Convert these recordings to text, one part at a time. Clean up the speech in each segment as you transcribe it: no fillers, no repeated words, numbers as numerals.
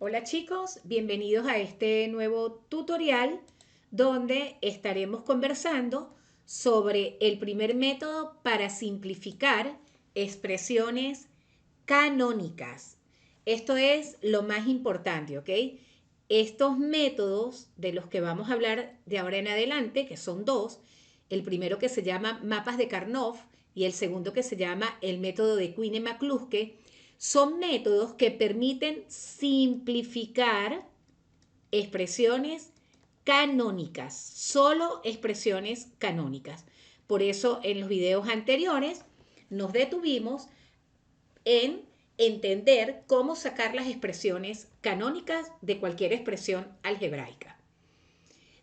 Hola chicos, bienvenidos a este nuevo tutorial donde estaremos conversando sobre el primer método para simplificar expresiones canónicas. Esto es lo más importante, ¿ok? Estos métodos de los que vamos a hablar de ahora en adelante, que son dos, el primero que se llama mapas de Karnoff y el segundo que se llama el método de Quine-McCluskey, son métodos que permiten simplificar expresiones canónicas, solo expresiones canónicas. Por eso en los videos anteriores nos detuvimos en entender cómo sacar las expresiones canónicas de cualquier expresión algebraica.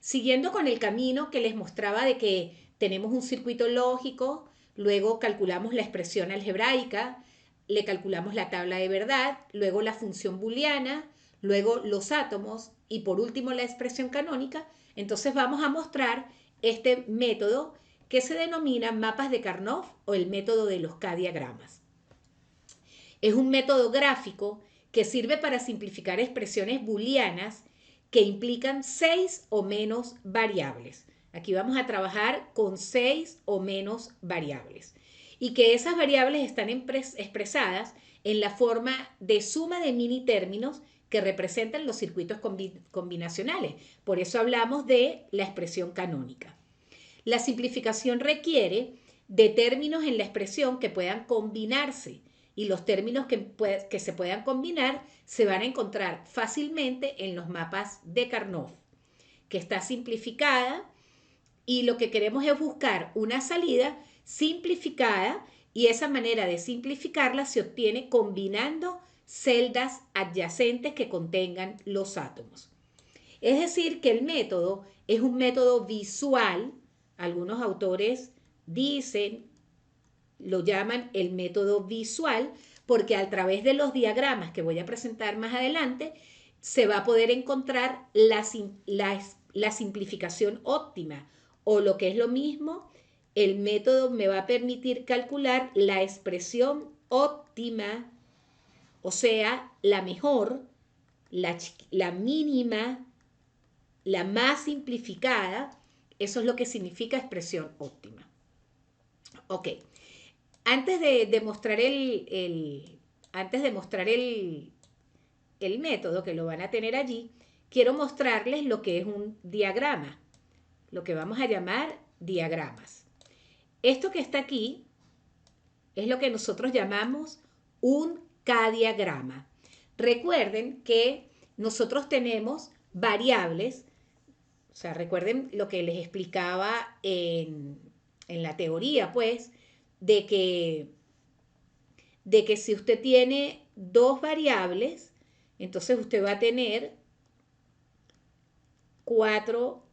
Siguiendo con el camino que les mostraba de que tenemos un circuito lógico, luego calculamos la expresión algebraica, le calculamos la tabla de verdad, luego la función booleana, luego los átomos y por último la expresión canónica, entonces vamos a mostrar este método que se denomina mapas de Karnoff o el método de los K-diagramas. Es un método gráfico que sirve para simplificar expresiones booleanas que implican 6 o menos variables. Aquí vamos a trabajar con 6 o menos variables. Y que esas variables están expresadas en la forma de suma de mini términos que representan los circuitos combinacionales. Por eso hablamos de la expresión canónica. La simplificación requiere de términos en la expresión que puedan combinarse y los términos que se puedan combinar se van a encontrar fácilmente en los mapas de Karnoff, que está simplificada y lo que queremos es buscar una salida simplificada y esa manera de simplificarla se obtiene combinando celdas adyacentes que contengan los átomos. Es decir, que el método es un método visual. Algunos autores dicen, lo llaman el método visual, porque a través de los diagramas que voy a presentar más adelante, se va a poder encontrar la simplificación óptima, o lo que es lo mismo, el método me va a permitir calcular la expresión óptima, o sea, la mejor, la mínima, la más simplificada. Eso es lo que significa expresión óptima. Ok, antes de mostrar antes de mostrar el método, que lo van a tener allí, quiero mostrarles lo que es un diagrama, lo que vamos a llamar diagramas. Esto que está aquí es lo que nosotros llamamos un K-diagrama. Recuerden que nosotros tenemos variables, o sea, recuerden lo que les explicaba en la teoría, pues, de que, de que si usted tiene dos variables, entonces usted va a tener cuatro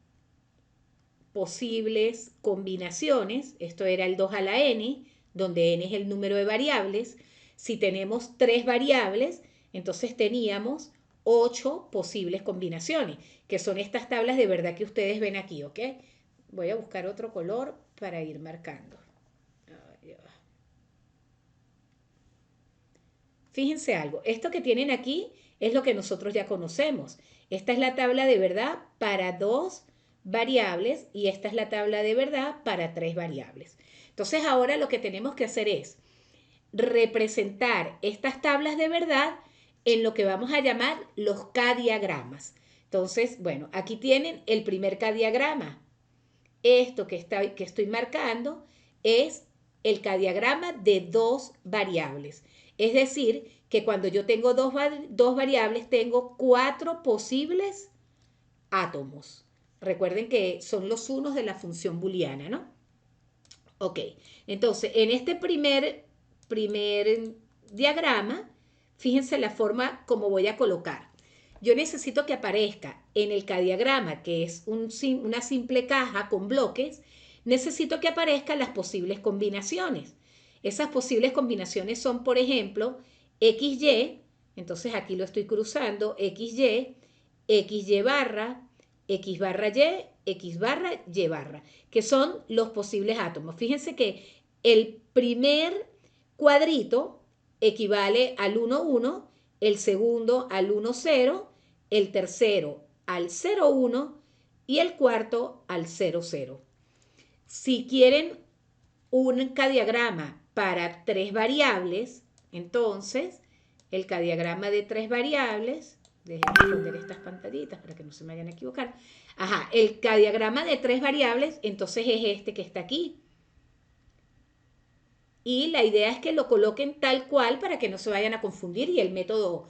posibles combinaciones. Esto era el 2 a la n, donde n es el número de variables. Si tenemos tres variables, entonces teníamos 8 posibles combinaciones, que son estas tablas de verdad que ustedes ven aquí, ¿ok? Voy a buscar otro color para ir marcando. Fíjense algo, esto que tienen aquí es lo que nosotros ya conocemos. Esta es la tabla de verdad para dos variables y esta es la tabla de verdad para tres variables. Entonces ahora lo que tenemos que hacer es representar estas tablas de verdad en lo que vamos a llamar los K-diagramas. Entonces, bueno, aquí tienen el primer K-diagrama. Esto que estoy marcando es el K-diagrama de dos variables. Es decir, que cuando yo tengo dos variables, tengo cuatro posibles átomos. Recuerden que son los unos de la función booleana, ¿no? Ok, entonces en este primer diagrama, fíjense la forma como voy a colocar. Yo necesito que aparezca en el K-diagrama, que es una simple caja con bloques, necesito que aparezcan las posibles combinaciones. Esas posibles combinaciones son, por ejemplo, XY, entonces aquí lo estoy cruzando, XY, XY barra, X barra Y, X barra Y barra, que son los posibles átomos. Fíjense que el primer cuadrito equivale al 1, 1, el segundo al 1, 0, el tercero al 0, 1 y el cuarto al 0, 0. Si quieren un cadiagrama para 3 variables, entonces el cadiagrama de 3 variables, déjenme esconder estas pantallitas para que no se me vayan a equivocar. Ajá, el cadiagrama de 3 variables, entonces es este que está aquí. Y la idea es que lo coloquen tal cual para que no se vayan a confundir y el método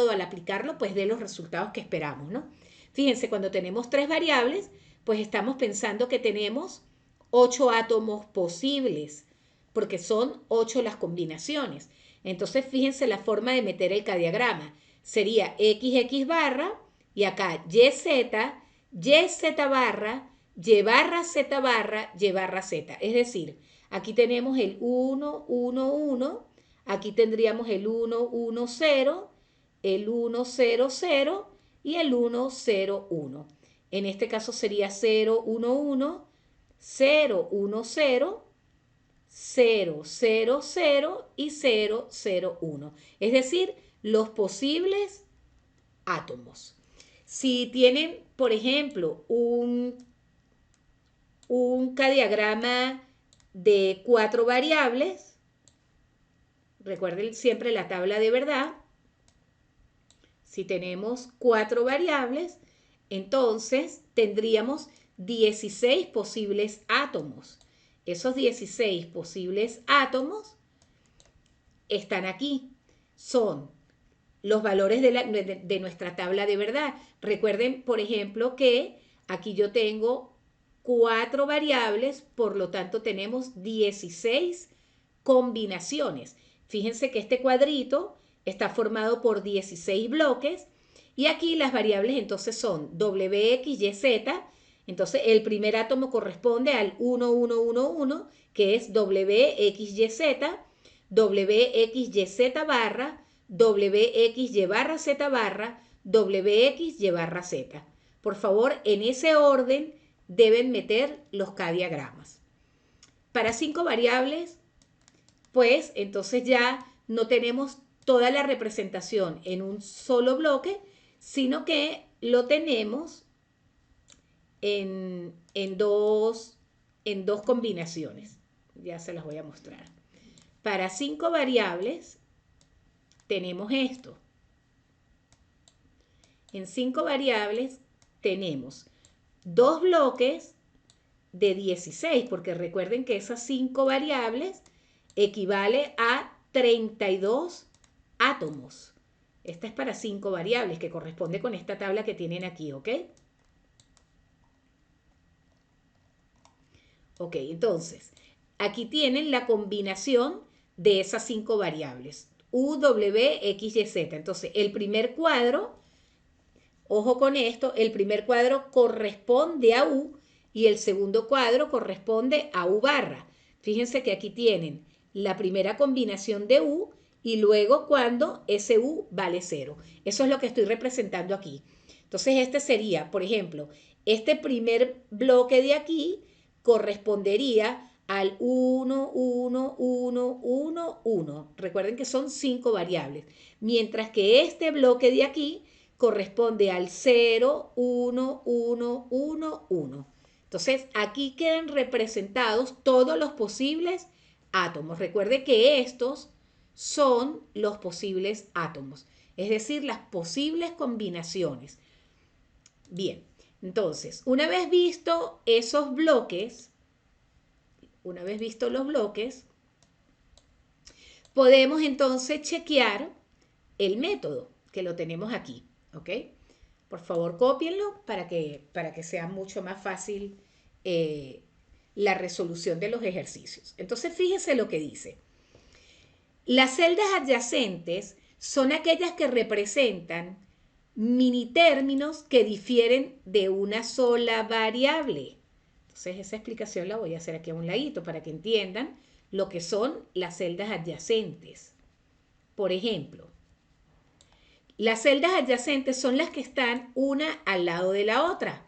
al aplicarlo pues dé los resultados que esperamos, ¿no? Fíjense, cuando tenemos 3 variables, pues estamos pensando que tenemos 8 átomos posibles, porque son 8 las combinaciones. Entonces, fíjense la forma de meter el cadiagrama. Sería XX barra y acá YZ barra, Y barra Z barra, Y barra Z. Es decir, aquí tenemos el 1, 1, 1, aquí tendríamos el 1, 1, 0, el 1, 0, 0 y el 1, 0, 1. En este caso sería 0, 1, 1, 0, 1, 0, 0, 0, 0 y 0, 0, 1. Es decir, los posibles átomos. Si tienen, por ejemplo, un cadiagrama de 4 variables, recuerden siempre la tabla de verdad. Si tenemos 4 variables, entonces tendríamos 16 posibles átomos. Esos 16 posibles átomos están aquí. Son los valores de nuestra tabla de verdad. Recuerden, por ejemplo, que aquí yo tengo 4 variables, por lo tanto tenemos 16 combinaciones. Fíjense que este cuadrito está formado por 16 bloques y aquí las variables entonces son WXYZ. Entonces el primer átomo corresponde al 1111, que es WXYZ, WXYZ barra, WXY barra Z barra, WXY barra Z. Por favor, en ese orden deben meter los cadiagramas. Para 5 variables, pues entonces ya no tenemos toda la representación en un solo bloque, sino que lo tenemos en dos combinaciones. Ya se las voy a mostrar. Para 5 variables tenemos esto. En 5 variables tenemos 2 bloques de 16, porque recuerden que esas 5 variables equivale a 32 átomos. Esta es para 5 variables, que corresponde con esta tabla que tienen aquí, ¿ok? Ok, entonces, aquí tienen la combinación de esas 5 variables. U, W, X, Y, Z. Entonces, el primer cuadro, ojo con esto, el primer cuadro corresponde a U y el segundo cuadro corresponde a U barra. Fíjense que aquí tienen la primera combinación de U y luego cuando ese U vale 0. Eso es lo que estoy representando aquí. Entonces este sería, por ejemplo, este primer bloque de aquí correspondería al 1, 1, 1, 1, 1. Recuerden que son 5 variables. Mientras que este bloque de aquí corresponde al 0, 1, 1, 1, 1. Entonces aquí quedan representados todos los posibles átomos. Recuerde que estos son los posibles átomos, es decir, las posibles combinaciones. Bien, entonces, una vez visto esos bloques, una vez visto los bloques, podemos entonces chequear el método, que lo tenemos aquí, ¿ok? Por favor, cópienlo para que sea mucho más fácil la resolución de los ejercicios. Entonces, fíjese lo que dice. Las celdas adyacentes son aquellas que representan mini términos que difieren de una sola variable. Entonces, esa explicación la voy a hacer aquí a un ladito para que entiendan lo que son las celdas adyacentes. Por ejemplo, las celdas adyacentes son las que están una al lado de la otra,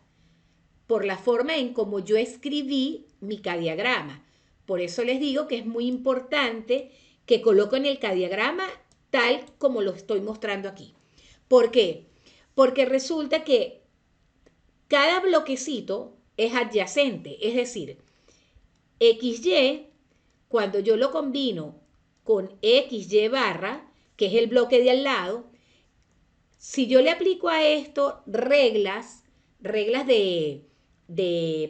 por la forma en como yo escribí mi cadiagrama. Por eso les digo que es muy importante que coloquen el cadiagrama tal como lo estoy mostrando aquí. ¿Por qué? Porque resulta que cada bloquecito es adyacente, es decir, XY, cuando yo lo combino con XY barra, que es el bloque de al lado, si yo le aplico a esto reglas de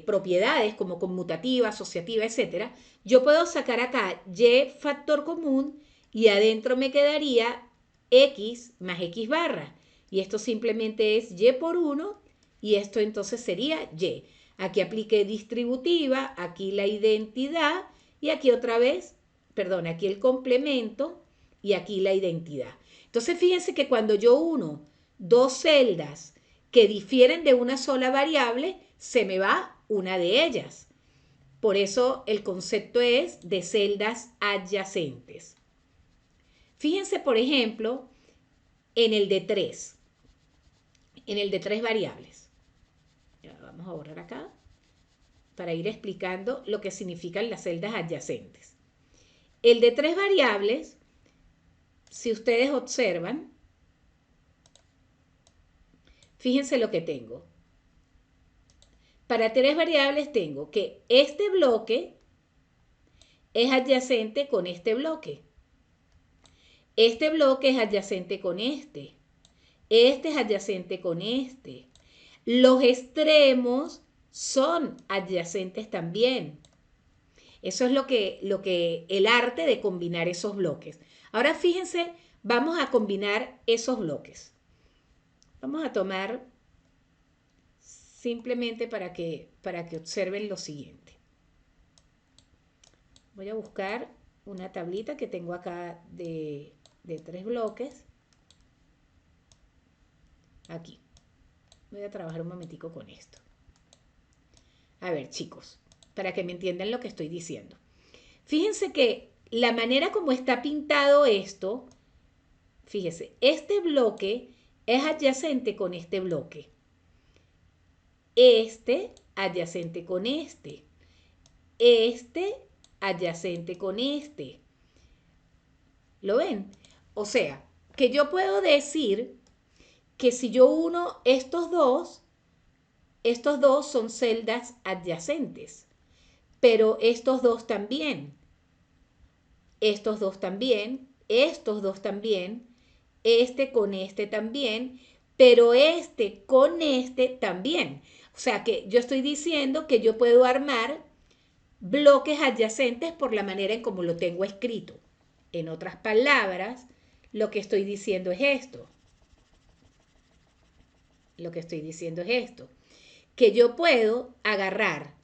propiedades como conmutativa, asociativa, etcétera, yo puedo sacar acá Y factor común y adentro me quedaría X más X barra. Y esto simplemente es Y por 1 y esto entonces sería Y. Aquí apliqué distributiva, aquí la identidad y aquí otra vez, perdón, aquí el complemento y aquí la identidad. Entonces fíjense que cuando yo uno dos celdas que difieren de una sola variable, se me va una de ellas. Por eso el concepto es de celdas adyacentes. Fíjense, por ejemplo, en el de 3. En el de 3 variables. Ya, vamos a borrar acá para ir explicando lo que significan las celdas adyacentes. El de 3 variables, si ustedes observan, fíjense lo que tengo. Para 3 variables tengo que este bloque es adyacente con este bloque. Este bloque es adyacente con este. Este es adyacente con este. Los extremos son adyacentes también. Eso es lo que el arte de combinar esos bloques. Ahora fíjense, vamos a combinar esos bloques. Vamos a tomar simplemente para que observen lo siguiente. Voy a buscar una tablita que tengo acá de 3 bloques. Aquí. Voy a trabajar un momentico con esto. A ver, chicos, para que me entiendan lo que estoy diciendo. Fíjense que la manera como está pintado esto, fíjense, este bloque es adyacente con este bloque. Este adyacente con este. Este adyacente con este. ¿Lo ven? O sea, que yo puedo decir que si yo uno estos dos son celdas adyacentes, pero estos dos también, estos dos también, estos dos también, este con este también, pero este con este también. O sea que yo estoy diciendo que yo puedo armar bloques adyacentes por la manera en como lo tengo escrito. En otras palabras, lo que estoy diciendo es esto. Lo que estoy diciendo es esto. Que yo puedo agarrar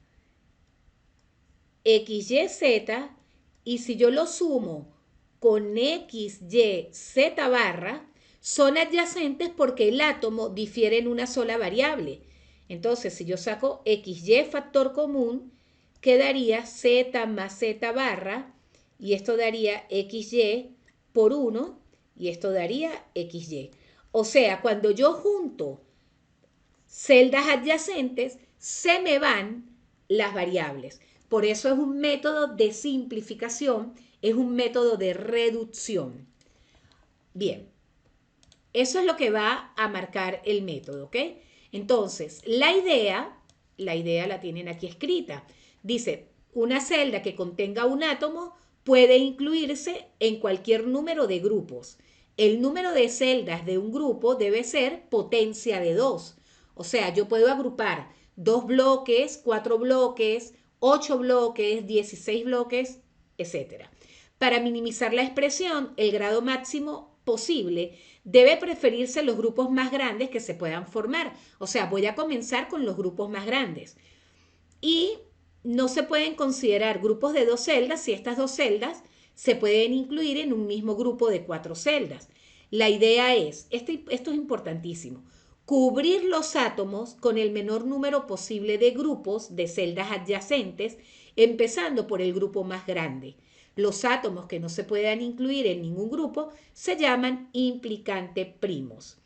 X, Y, Z y si yo lo sumo con X, Y, Z barra, son adyacentes porque el átomo difiere en una sola variable. Entonces, si yo saco X, Y factor común, quedaría Z más Z barra y esto daría XY por 1 y esto daría XY. O sea, cuando yo junto celdas adyacentes, se me van las variables. Por eso es un método de simplificación, es un método de reducción. Bien, eso es lo que va a marcar el método, ¿ok? Entonces, la idea la tienen aquí escrita. Dice, una celda que contenga un átomo puede incluirse en cualquier número de grupos. El número de celdas de un grupo debe ser potencia de 2. O sea, yo puedo agrupar 2 bloques, 4 bloques, 8 bloques, 16 bloques, etc. Para minimizar la expresión, el grado máximo posible debe preferirse los grupos más grandes que se puedan formar. O sea, voy a comenzar con los grupos más grandes. Y no se pueden considerar grupos de 2 celdas si estas 2 celdas se pueden incluir en un mismo grupo de 4 celdas. La idea es, esto es importantísimo, cubrir los átomos con el menor número posible de grupos de celdas adyacentes, empezando por el grupo más grande. Los átomos que no se puedan incluir en ningún grupo se llaman implicante primos.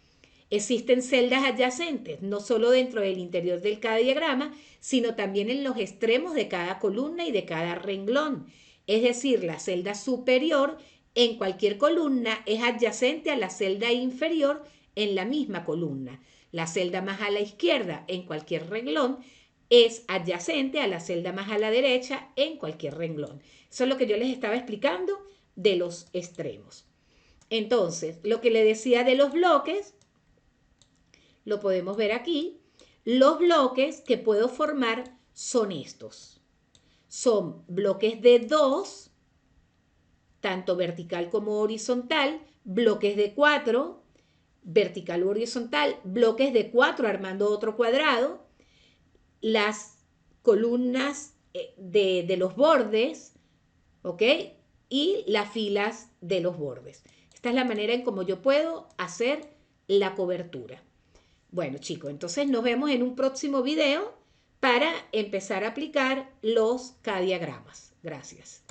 Existen celdas adyacentes, no solo dentro del interior del cada diagrama, sino también en los extremos de cada columna y de cada renglón. Es decir, la celda superior en cualquier columna es adyacente a la celda inferior en la misma columna. La celda más a la izquierda en cualquier renglón es adyacente a la celda más a la derecha en cualquier renglón. Eso es lo que yo les estaba explicando de los extremos. Entonces, lo que le decía de los bloques, lo podemos ver aquí. Los bloques que puedo formar son estos. Son bloques de 2, tanto vertical como horizontal, bloques de 4, vertical o horizontal, bloques de 4 armando otro cuadrado, las columnas de los bordes, ¿ok? Y las filas de los bordes. Esta es la manera en cómo yo puedo hacer la cobertura. Bueno, chicos, entonces nos vemos en un próximo video para empezar a aplicar los K-diagramas. Gracias.